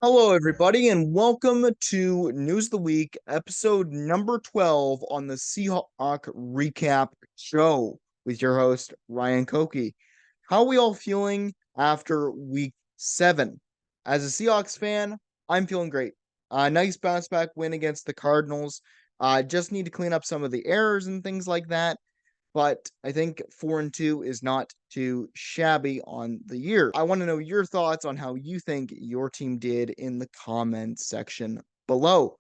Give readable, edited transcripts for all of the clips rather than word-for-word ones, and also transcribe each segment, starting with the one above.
Hello, everybody, and welcome to News of the Week, episode number 12 on the Seahawk Recap Show with your host, Ryan Koki. How are we all feeling after week 7? As a Seahawks fan, I'm feeling great. Nice bounce back win against the Cardinals. Just need to clean up some of the errors and things like that, but I think 4-2 is not too shabby on the year. I want to know your thoughts on how you think your team did in the comment section below.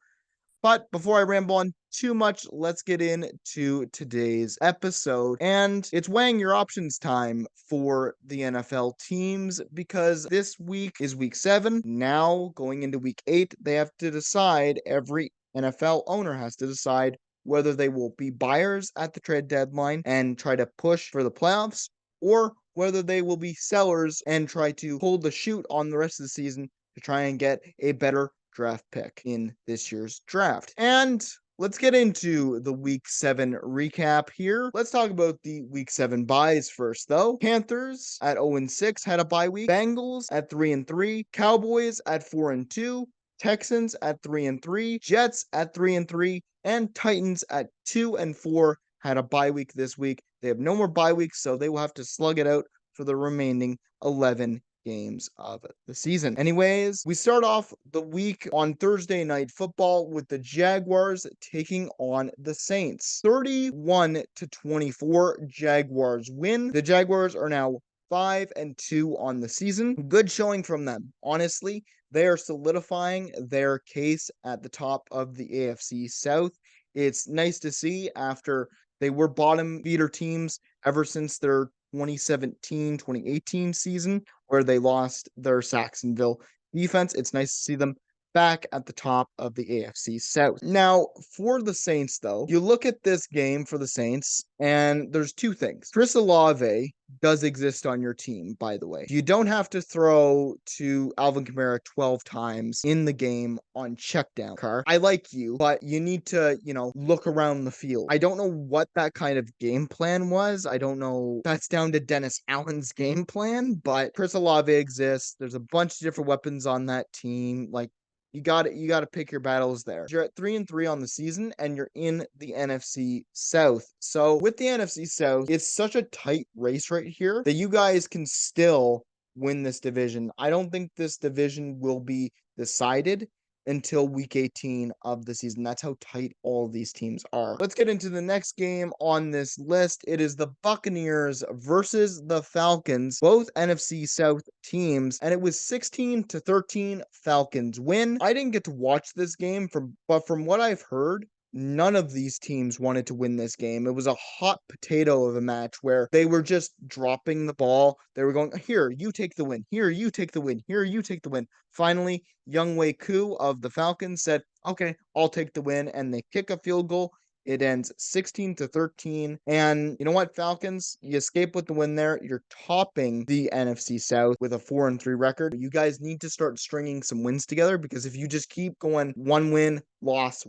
But before I ramble on too much, let's get into today's episode. And it's weighing your options time for the NFL teams because this week is week 7. Now, going into week 8, they have to decide, every NFL owner has to decide whether they will be buyers at the trade deadline and try to push for the playoffs, or whether they will be sellers and try to hold the shoot on the rest of the season to try and get a better draft pick in this year's draft. And let's get into the week 7 recap here. Let's talk about the week 7 buys first, though. Panthers at 0-6 had a bye week. Bengals at 3-3. Cowboys at 4-2. Texans at 3-3. Jets at 3-3. And Titans at 2-4 had a bye week this week. They have no more bye weeks, so they will have to slug it out for the remaining 11 games of the season. Anyways, we start off the week on Thursday Night Football with the Jaguars taking on the Saints. 31-24, Jaguars win. The Jaguars are now 5-2 on the season. Good showing from them. Honestly, they are solidifying their case at the top of the AFC South. It's nice to see after they were bottom feeder teams ever since their 2017-2018 season, where they lost their Saxonville defense. It's nice to see them back at the top of the AFC South. Now, for the Saints, though, you look at this game for the Saints, and there's two things. Chris Olave does exist on your team, by the way. You don't have to throw to Alvin Kamara 12 times in the game on checkdown, Car. I like you, but you need to, look around the field. I don't know what that kind of game plan was. I don't know. That's down to Dennis Allen's game plan, but Chris Olave exists. There's a bunch of different weapons on that team. Like, you got to pick your battles there. You're at 3-3 on the season and you're in the NFC South. So with the NFC South, it's such a tight race right here that you guys can still win this division. I don't think this division will be decided until week 18 of the season. That's how tight all these teams are. Let's get into the next game on this list. It is the Buccaneers versus the Falcons, both NFC South teams, and it was 16-13 Falcons win. I didn't get to watch this game but from what I've heard, none of these teams wanted to win this game. It was a hot potato of a match where they were just dropping the ball. They were going, here, you take the win. Here, you take the win. Here, you take the win. Finally, Younghoe Koo of the Falcons said, okay, I'll take the win. And they kick a field goal. It ends 16-13. And you know what, Falcons? You escape with the win there. You're topping the NFC South with a 4-3 record. You guys need to start stringing some wins together, because if you just keep going one win, loss,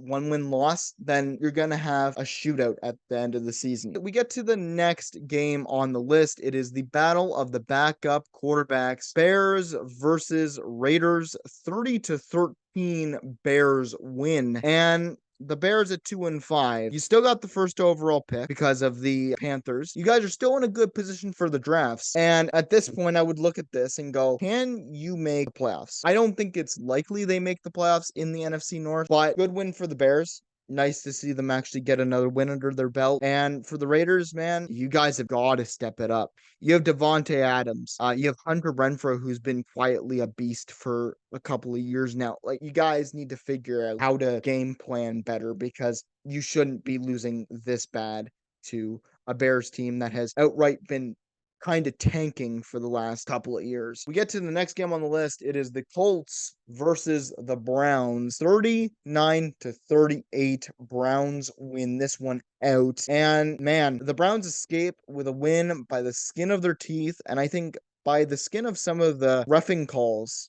then you're going to have a shootout at the end of the season. We get to the next game on the list. It is the battle of the backup quarterbacks. Bears versus Raiders. 30-13 Bears win. And the Bears at 2-5. You still got the first overall pick because of the Panthers. You guys are still in a good position for the drafts. And at this point, I would look at this and go, can you make the playoffs? I don't think it's likely they make the playoffs in the NFC North, but good win for the Bears. Nice to see them actually get another win under their belt. And for the Raiders, man, you guys have got to step it up. You have Devontae Adams. You have Hunter Renfrow, who's been quietly a beast for a couple of years now. Like, you guys need to figure out how to game plan better, because you shouldn't be losing this bad to a Bears team that has outright been kind of tanking for the last couple of years. We get to the next game on the list. It is the Colts versus the Browns. 39-38. Browns win this one out. And man, the Browns escape with a win by the skin of their teeth, and I think by the skin of some of the roughing calls.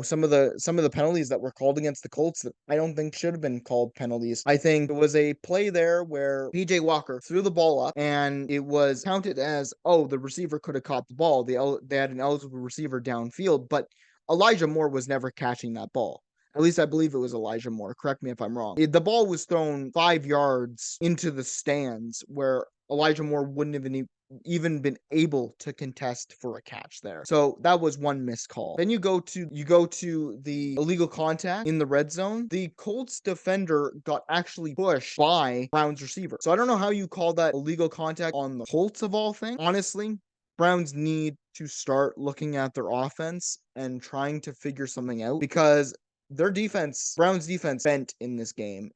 Some of the penalties that were called against the Colts that I don't think should have been called penalties. I think there was a play there where PJ Walker threw the ball up and it was counted as, oh, the receiver could have caught the ball. They had an eligible receiver downfield, but Elijah Moore was never catching that ball. At least I believe it was Elijah Moore. Correct me if I'm wrong. The ball was thrown 5 yards into the stands where Elijah Moore wouldn't have even been able to contest for a catch there. So that was one missed call. Then you go to the illegal contact in the red zone. The Colts defender got actually pushed by Browns receiver. So I don't know how you call that illegal contact on the Colts of all things. Honestly, Browns need to start looking at their offense and trying to figure something out because Browns defense bent in this game.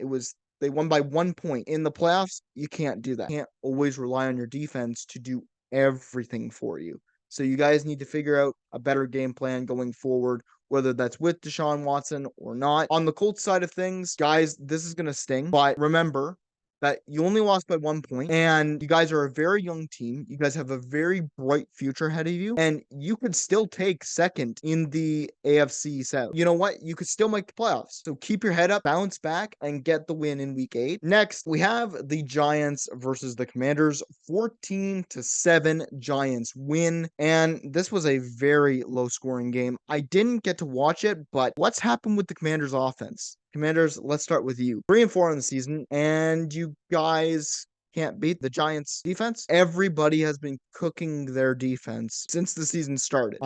They won by 1 point. In the playoffs, you can't do that. You can't always rely on your defense to do everything for you. So you guys need to figure out a better game plan going forward, whether that's with Deshaun Watson or not. On the Colts side of things, guys, this is going to sting. But remember that you only lost by 1 point, and you guys are a very young team. You guys have a very bright future ahead of you, and you could still take second in the AFC South. You know what? You could still make the playoffs. So keep your head up, bounce back, and get the win in week 8. Next, we have the Giants versus the Commanders. 14-7 Giants win, and this was a very low scoring game. I didn't get to watch it, but what's happened with the Commanders offense? Commanders, let's start with you. 3-4 in the season, and you guys can't beat the Giants defense. Everybody has been cooking their defense since the season started.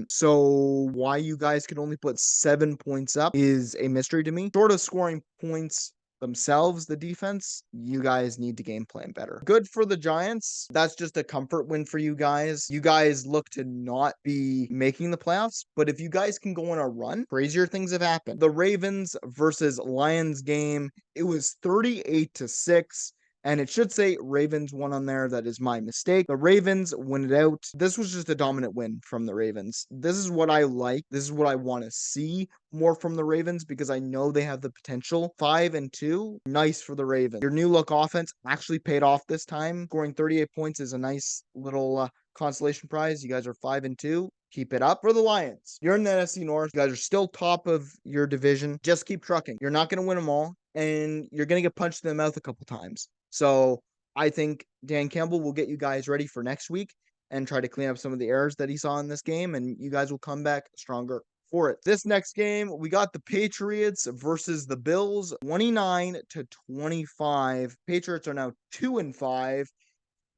So why you guys could only put 7 points up is a mystery to me. Short of scoring points themselves, the defense, you guys need to game plan better. Good for the Giants. That's just a comfort win for you guys. You guys look to not be making the playoffs, but if you guys can go on a run, crazier things have happened. The Ravens versus Lions game, it was 38-6. And it should say Ravens won on there. That is my mistake. The Ravens win it out. This was just a dominant win from the Ravens. This is what I like. This is what I want to see more from the Ravens because I know they have the potential. 5-2, nice for the Ravens. Your new look offense actually paid off this time. Scoring 38 points is a nice little consolation prize. You guys are 5-2. Keep it up. For the Lions, you're in the NFC North. You guys are still top of your division. Just keep trucking. You're not going to win them all, and you're going to get punched in the mouth a couple times. So I think Dan Campbell will get you guys ready for next week and try to clean up some of the errors that he saw in this game, and you guys will come back stronger for it. This next game, we got the Patriots versus the Bills, 29-25. Patriots are now 2-5.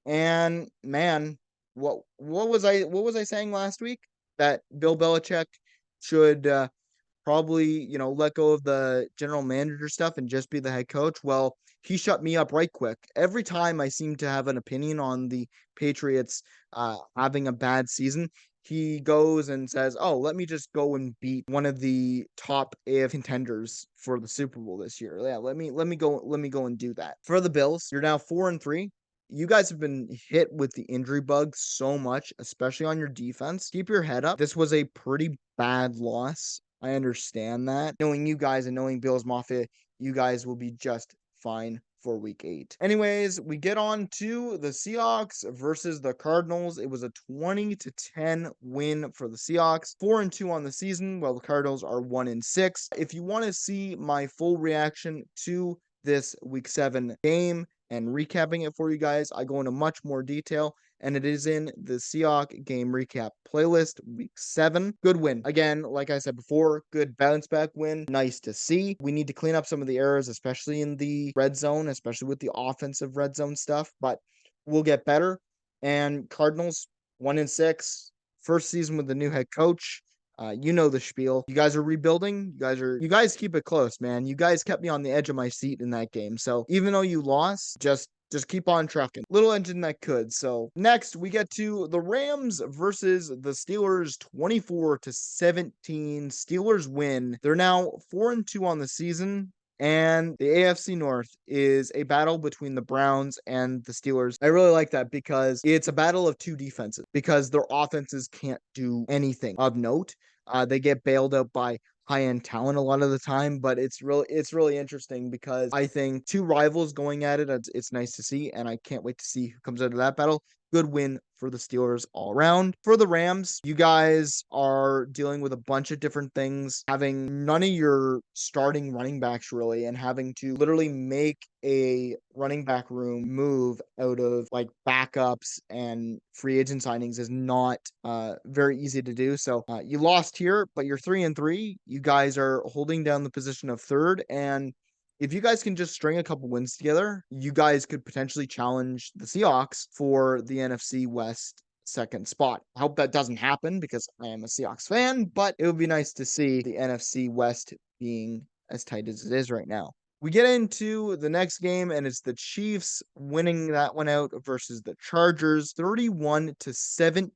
And man, what was I saying last week? That Bill Belichick should probably, let go of the general manager stuff and just be the head coach. Well, he shut me up right quick. Every time I seem to have an opinion on the Patriots having a bad season, he goes and says, "Oh, let me just go and beat one of the top AF contenders for the Super Bowl this year. Yeah, let me go and do that." For the Bills, you're now 4-3. You guys have been hit with the injury bug so much, especially on your defense. Keep your head up. This was a pretty bad loss. I understand that. Knowing you guys and knowing Bills Mafia, you guys will be just fine for week 8. Anyways, we get on to the Seahawks versus the Cardinals. It was a 20-10 win for the Seahawks. 4-2 on the season, while the Cardinals are 1-6. If you want to see my full reaction to this week 7 game and recapping it for you guys, I go into much more detail, and it is in the Seahawks game recap playlist, week 7. Good win. Again, like I said before, good bounce back win. Nice to see. We need to clean up some of the errors, especially in the red zone, especially with the offensive red zone stuff, but we'll get better. And Cardinals 1-6, first season with the new head coach. You know the spiel. You guys are rebuilding. You guys keep it close, man. You guys kept me on the edge of my seat in that game. So even though you lost, just keep on trucking. Little engine that could. So next we get to the Rams versus the Steelers, 24-17. Steelers win. They're now 4-2 on the season. And the AFC North is a battle between the Browns and the Steelers. I really like that because it's a battle of two defenses because their offenses can't do anything of note. They get bailed out by high-end talent a lot of the time, but it's really interesting because I think two rivals going at it, it's nice to see, and I can't wait to see who comes out of that battle. good win for the Steelers all around. For the Rams, you guys are dealing with a bunch of different things, having none of your starting running backs really, and having to literally make a running back room move out of like backups and free agent signings is not very easy to do. So you lost here, but you're 3-3. You guys are holding down the position of third, and if you guys can just string a couple wins together, you guys could potentially challenge the Seahawks for the NFC West second spot. I hope that doesn't happen because I am a Seahawks fan, but it would be nice to see the NFC West being as tight as it is right now. We get into the next game, and it's the Chiefs winning that one out versus the Chargers, 31-17,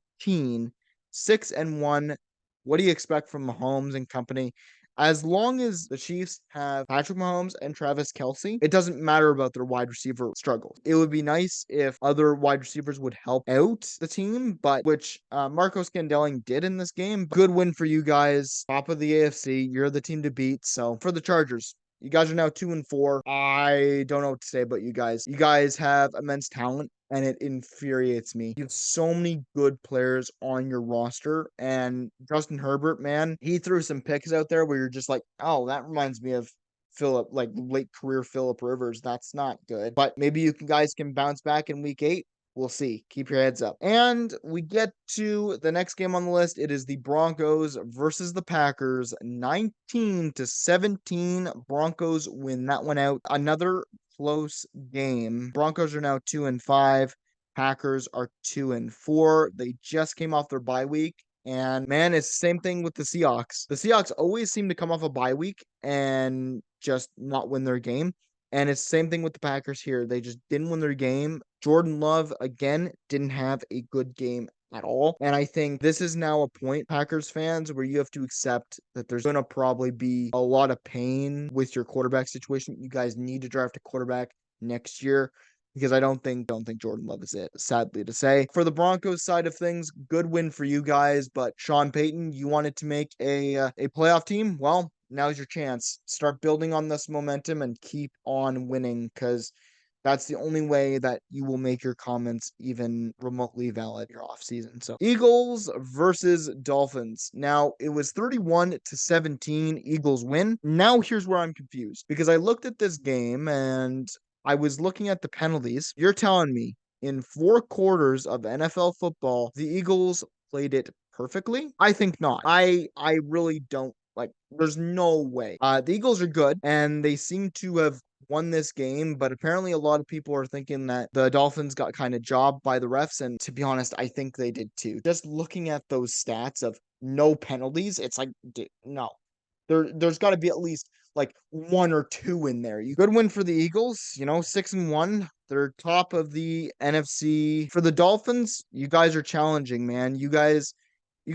6-1. What do you expect from Mahomes and company? As long as the Chiefs have Patrick Mahomes and Travis Kelce, it doesn't matter about their wide receiver struggles. It would be nice if other wide receivers would help out the team, but which Marcos Gandelling did in this game. Good win for you guys. Top of the AFC. You're the team to beat. So for the Chargers, you guys are now 2-4. I don't know what to say about you guys. You guys have immense talent, and it infuriates me. You have so many good players on your roster, and Justin Herbert, man, he threw some picks out there where you're just like, oh, that reminds me of Philip, like late career Philip Rivers. That's not good. But maybe you guys can bounce back in week 8. We'll see. Keep your heads up. And we get to the next game on the list. It is the Broncos versus the Packers. 19-17. Broncos win that one out. Another close game. Broncos are now 2-5. Packers are 2-4. They just came off their bye week. And man, it's the same thing with the Seahawks. The Seahawks always seem to come off a bye week and just not win their game. And it's the same thing with the Packers here. They just didn't win their game. Jordan Love, again, didn't have a good game at all. And I think this is now a point, Packers fans, where you have to accept that there's going to probably be a lot of pain with your quarterback situation. You guys need to draft a quarterback next year because I don't think Jordan Love is it, sadly to say. For the Broncos side of things, good win for you guys, but Sean Payton, you wanted to make a playoff team? Well, now's your chance. Start building on this momentum and keep on winning because that's the only way that you will make your comments even remotely valid your offseason. So Eagles versus Dolphins. Now it was 31-17. Eagles win. Now here's where I'm confused because I looked at this game and I was looking at the penalties. You're telling me in 4 quarters of NFL football, the Eagles played it perfectly? I think not. I really don't like there's no way. The Eagles are good and they seem to have won this game, but apparently a lot of people are thinking that the Dolphins got kind of jobbed by the refs, and to be honest, I think they did too. Just looking at those stats of no penalties, it's like no. There's got to be at least like 1 or 2 in there. You good win for the Eagles, 6-1. They're top of the NFC. For the Dolphins, you guys are challenging, man. You guys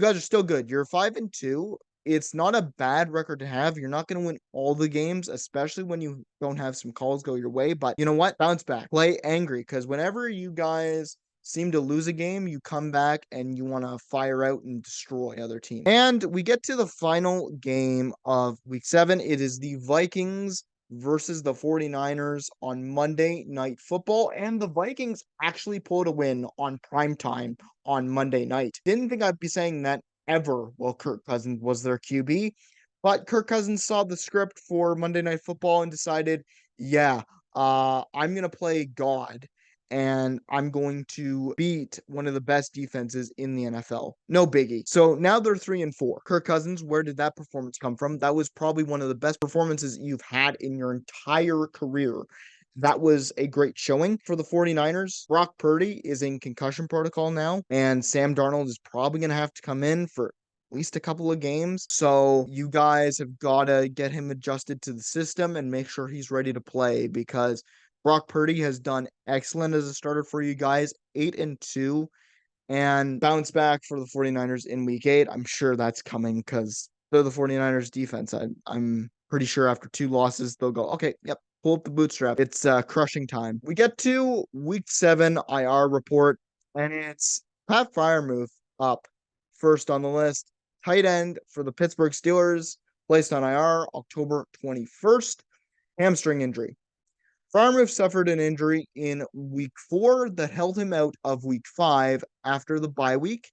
are still good. You're 5-2. It's not a bad record to have. You're not going to win all the games, especially when you don't have some calls go your way. But you know what? Bounce back. Play angry because whenever you guys seem to lose a game, you come back and you want to fire out and destroy other teams. And we get to the final game of week 7. It is the Vikings versus the 49ers on Monday Night Football. And the Vikings actually pulled a win on prime time on Monday night. Didn't think I'd be saying that ever while Kirk Cousins was their QB. But Kirk Cousins saw the script for Monday Night Football and decided, yeah, I'm going to play God and I'm going to beat one of the best defenses in the NFL. No biggie. So now they're 3-4. Kirk Cousins, where did that performance come from? That was probably one of the best performances you've had in your entire career. That was a great showing for the 49ers. Brock Purdy is in concussion protocol now, and Sam Darnold is probably going to have to come in for at least a couple of games. So you guys have got to get him adjusted to the system and make sure he's ready to play because Brock Purdy has done excellent as a starter for you guys, 8-2, and bounce back for the 49ers in week 8. I'm sure that's coming because they're the 49ers defense. I'm pretty sure after 2 losses, they'll go, okay, yep, pull up the bootstrap. It's crushing time. We get to week 7 IR report, and it's Pat Freiermuth up first on the list. Tight end for the Pittsburgh Steelers, placed on IR October 21st, hamstring injury. Freiermuth suffered an injury in week 4 that held him out of week 5 after the bye week.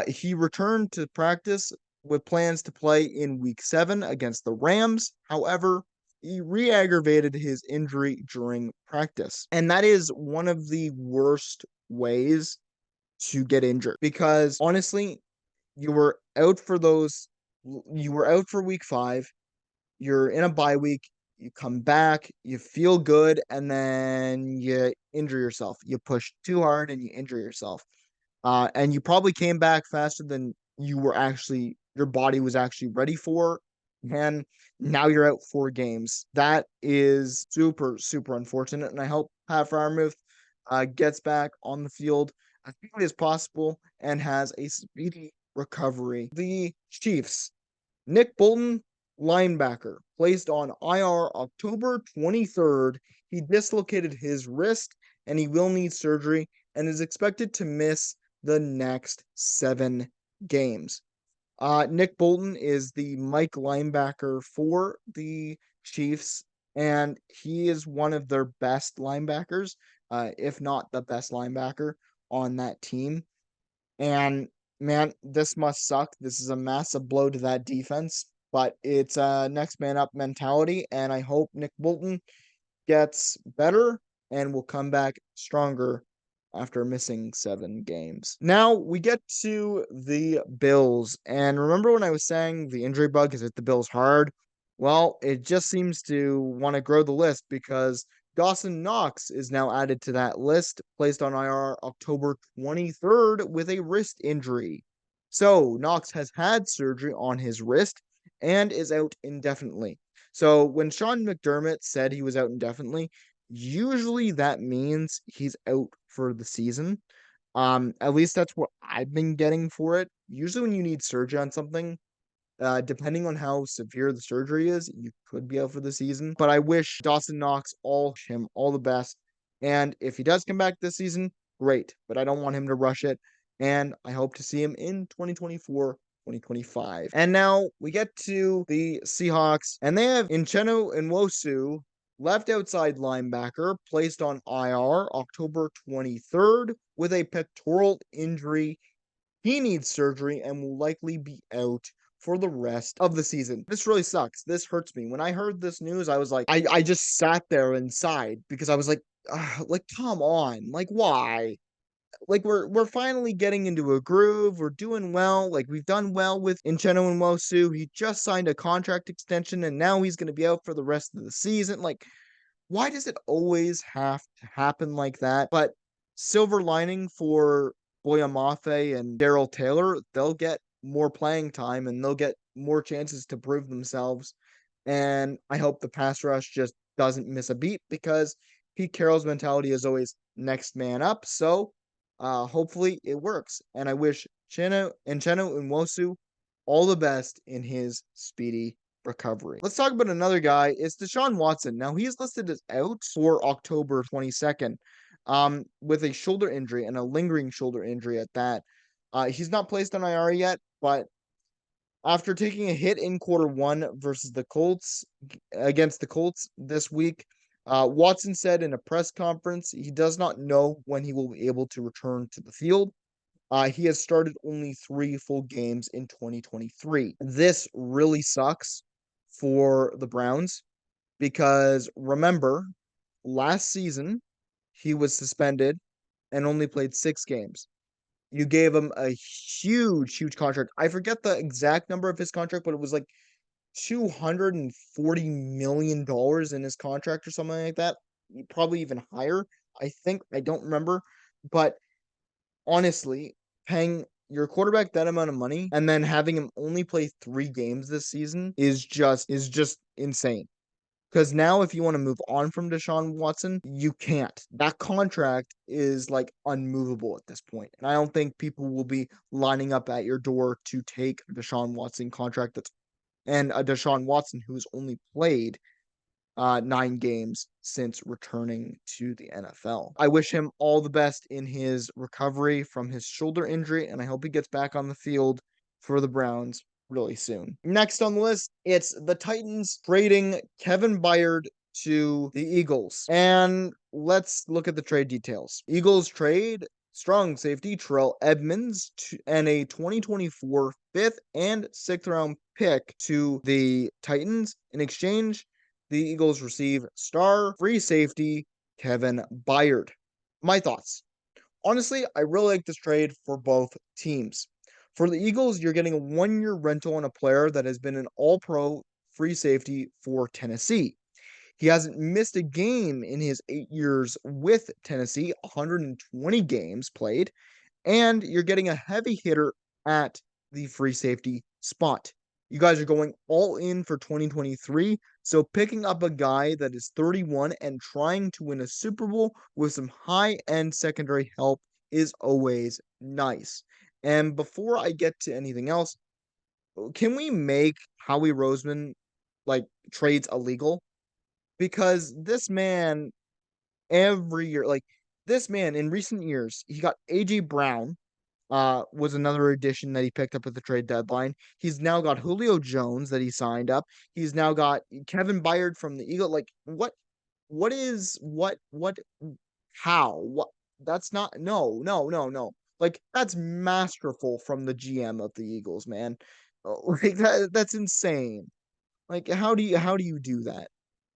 He returned to practice with plans to play in week 7 against the Rams. However, he re aggravated his injury during practice. And that is one of the worst ways to get injured because honestly, you were out for those, you were out for week 5. You're in a bye week. You come back, you feel good, and then you injure yourself. You push too hard and you injure yourself. And you probably came back faster than your body was actually ready for. And now you're out 4 games. That is super, super unfortunate. And I hope Pat Freiermuth gets back on the field as quickly as possible and has a speedy recovery. The Chiefs, Nick Bolton, linebacker, placed on IR October 23rd. He dislocated his wrist and he will need surgery and is expected to miss the next 7 games. Nick Bolton is the Mike linebacker for the Chiefs, and he is one of their best linebackers, if not the best linebacker on that team. And man, this must suck. This is a massive blow to that defense, but it's a next man up mentality, and I hope Nick Bolton gets better and will come back stronger after missing 7 games. Now we get to the Bills. And remember when I was saying the injury bug has hit the Bills hard? Well, it just seems to want to grow the list because Dawson Knox is now added to that list, placed on IR October 23rd with a wrist injury. So Knox has had surgery on his wrist and is out indefinitely. So when Sean McDermott said he was out indefinitely, usually that means he's out for the season. At least that's what I've been getting for it. Usually when you need surgery on something, depending on how severe the surgery is, you could be out for the season. But I wish Dawson Knox all the best. And if he does come back this season, great. But I don't want him to rush it. And I hope to see him in 2024. 2025. And now we get to the Seahawks, and they have Uchenna Nwosu, left outside linebacker, placed on IR October 23rd with a pectoral injury. He needs surgery and will likely be out for the rest of the season. This really sucks. This hurts me. When I heard this news, I was like, I just sat there and sighed because I was like, come on, like why? Like we're finally getting into a groove. We're doing well. Like we've done well with Uchenna Nwosu. He just signed a contract extension and now he's going to be out for the rest of the season. Like why does it always have to happen like that? But silver lining for Boya Mafe and Daryl Taylor, they'll get more playing time and they'll get more chances to prove themselves. And I hope the pass rush just doesn't miss a beat because Pete Carroll's mentality is always next man up. So hopefully it works. And I wish Uchenna Nwosu all the best in his speedy recovery. Let's talk about another guy. It's Deshaun Watson. Now he's listed as out for October 22nd, with a shoulder injury and a lingering shoulder injury at that. He's not placed on IR yet, but after taking a hit in quarter 1 versus the Colts against the Colts this week, Watson said in a press conference he does not know when he will be able to return to the field. He has started only 3 full games in 2023. This really sucks for the Browns because remember, last season he was suspended and only played 6 games. You gave him a huge, huge contract. I forget the exact number of his contract, but it was like $240 million in his contract or something like that. Probably even higher. I think. I don't remember. But honestly, paying your quarterback that amount of money and then having him only play 3 games this season is just insane. Because now, if you want to move on from Deshaun Watson, you can't. That contract is like unmovable at this point. And I don't think people will be lining up at your door to take a Deshaun Watson contract and a Deshaun Watson who's only played 9 games since returning to the NFL. I wish him all the best in his recovery from his shoulder injury, and I hope he gets back on the field for the Browns really soon. Next on the list, it's the Titans trading Kevin Byrd to the Eagles. And let's look at the trade details. Eagles trade strong safety Terrell Edmonds and a 2024 fifth and sixth round pick to the Titans. In exchange, the Eagles receive star free safety Kevin Byrd. My thoughts. Honestly, I really like this trade for both teams. For the Eagles, you're getting a 1 year rental on a player that has been an all pro free safety for Tennessee. He hasn't missed a game in his 8 years with Tennessee, 120 games played, and you're getting a heavy hitter at the free safety spot. You guys are going all in for 2023, so picking up a guy that is 31 and trying to win a Super Bowl with some high-end secondary help is always nice. And before I get to anything else, can we make Howie Roseman like trades illegal? Because this man every year, like this man in recent years, he got AJ Brown, was another addition that he picked up at the trade deadline. He's now got Julio Jones that he signed up. He's now got Kevin Byard from the Eagle. Like what is what how? What that's not no. Like that's masterful from the GM of the Eagles, man. Like that's insane. Like how do you do that?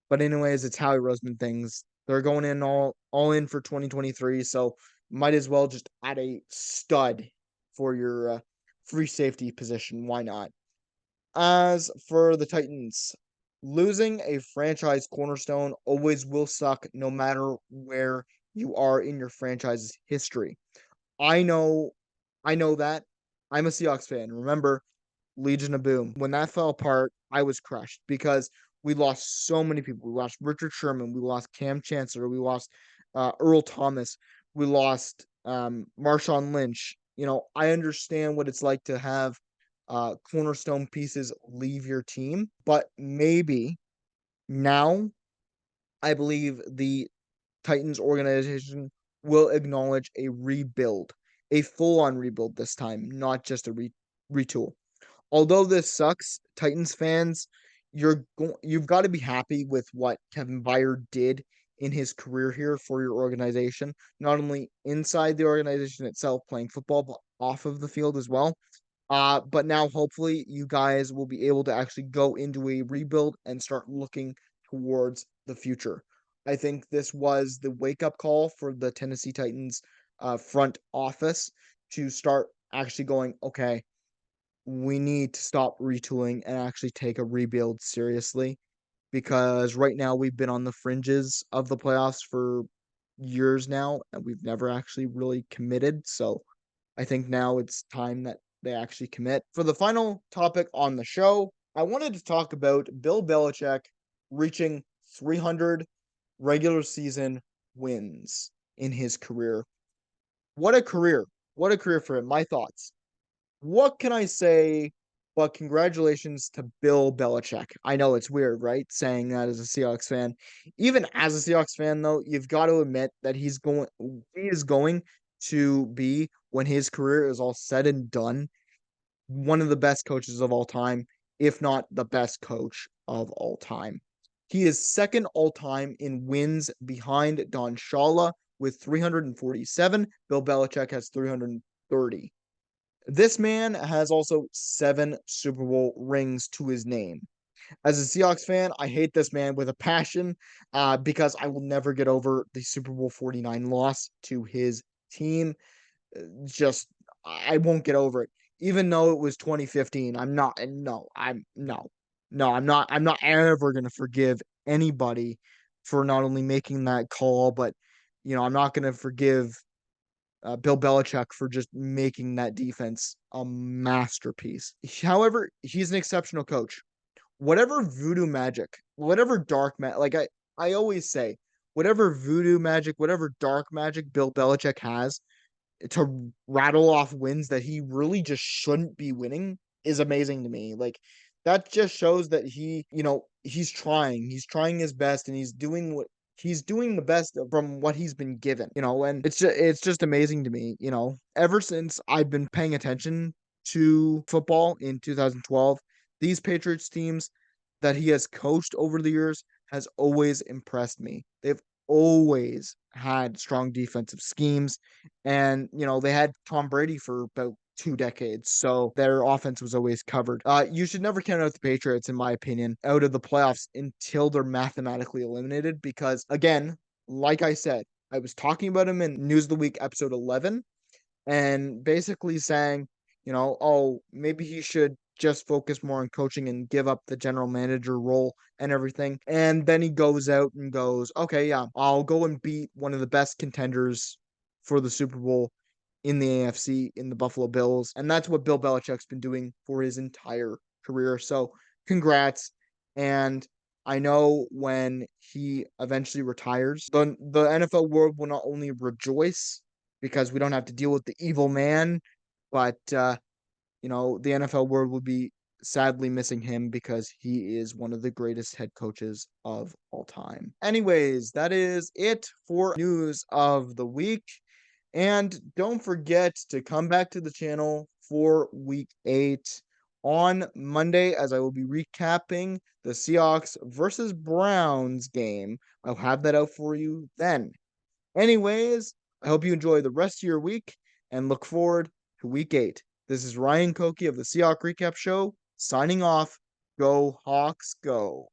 But anyways, it's Howie Roseman things. They're going in all in for 2023, so might as well just add a stud for your free safety position. Why not? As for the Titans, losing a franchise cornerstone always will suck no matter where you are in your franchise's history. I know I know that. I'm a Seahawks fan. Remember, Legion of Boom. When that fell apart, I was crushed because we lost so many people. We lost Richard Sherman. We lost Cam Chancellor. We lost Earl Thomas. We lost Marshawn Lynch. I understand what it's like to have cornerstone pieces leave your team, but maybe now I believe the Titans organization will acknowledge a rebuild, a full on rebuild this time, not just a retool. Although this sucks, Titans fans, you've got to be happy with what Kevin Byard did in his career here for your organization, not only inside the organization itself playing football, but off of the field as well. But now hopefully you guys will be able to actually go into a rebuild and start looking towards the future. I think this was the wake up call for the Tennessee Titans front office to start actually going, okay, we need to stop retooling and actually take a rebuild seriously because right now we've been on the fringes of the playoffs for years now and we've never actually really committed. So I think now it's time that they actually commit. For the final topic on the show, I wanted to talk about Bill Belichick reaching 300 regular season wins in his career. What a career. What a career for him. My thoughts. What can I say but congratulations to Bill Belichick? I know it's weird, right? Saying that as a Seahawks fan. Even as a Seahawks fan, though, you've got to admit that he is going to be, when his career is all said and done, one of the best coaches of all time, if not the best coach of all time. He is second all time in wins behind Don Shula with 347. Bill Belichick has 330. This man has also 7 Super Bowl rings to his name. As a Seahawks fan, I hate this man with a passion because I will never get over the Super Bowl 49 loss to his team. Just, I won't get over it. Even though it was 2015, I'm not, and no, I'm not ever going to forgive anybody for not only making that call, but, I'm not going to forgive Bill Belichick for just making that defense a masterpiece. However, he's an exceptional coach. Whatever voodoo magic, whatever dark magic, like I always say, whatever voodoo magic, whatever dark magic Bill Belichick has to rattle off wins that he really just shouldn't be winning is amazing to me. Like that just shows that he's trying. He's trying his best and he's doing the best from what he's been given, and it's just amazing to me, ever since I've been paying attention to football in 2012, these Patriots teams that he has coached over the years has always impressed me. They've always had strong defensive schemes, and, they had Tom Brady for about 2 decades, so their offense was always covered. You should never count out the Patriots, in my opinion, out of the playoffs until they're mathematically eliminated because, again, like I said, I was talking about him in News of the Week episode 11 and basically saying, oh, maybe he should just focus more on coaching and give up the general manager role and everything. And then he goes out and goes, okay, yeah, I'll go and beat one of the best contenders for the Super Bowl in the AFC in the Buffalo Bills. And that's what Bill Belichick's been doing for his entire career. So congrats. And I know when he eventually retires, the NFL world will not only rejoice because we don't have to deal with the evil man, but the NFL world will be sadly missing him because he is one of the greatest head coaches of all time. Anyways, that is it for news of the week. And don't forget to come back to the channel for week 8 on Monday as I will be recapping the Seahawks versus Browns game. I'll have that out for you then. Anyways, I hope you enjoy the rest of your week and look forward to week 8. This is Ryan Koki of the Seahawks Recap Show signing off. Go Hawks, go.